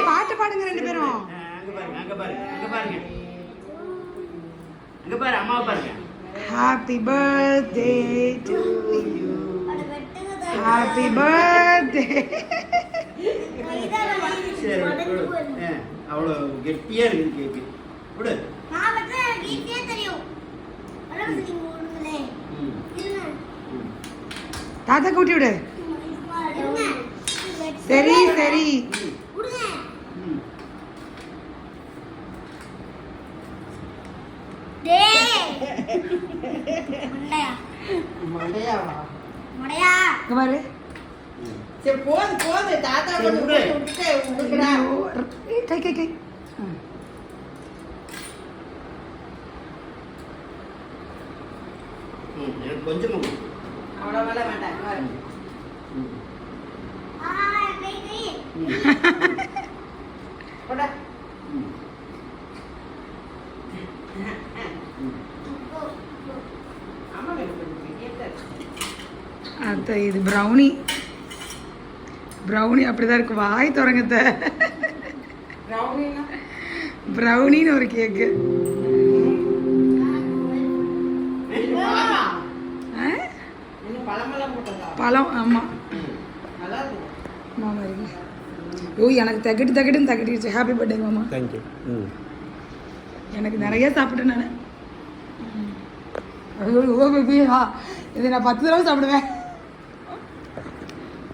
பாட்டு பாடுங்க ரெண்டு பேரும். Happy birthday to you, happy birthday. அவ்வளோ கெட்டியா இருக்கு கேக்கு. விடு. தாத்தா கூட்டி விடு. சரி சரி. கை கை கை. கொஞ்சம் அத்தை இது ப்ரௌனி. ப்ரௌனி அப்படிதான் இருக்கு. வாய் தொடங்கத்த. ப்ரௌனின்னு ஒரு கேக்கு. பழம். ஆமாம் மாமா இருக்கு. ஓ எனக்கு தகட்டுன்னு தகட்டிடுச்சு. ஹாப்பி பர்த்டே மாமா. தேங்க்யூ. எனக்கு நிறைய சாப்பிட்டேன் நான். ஓ பேபி, இது நான் 10 தடவை சாப்பிடுவேன்.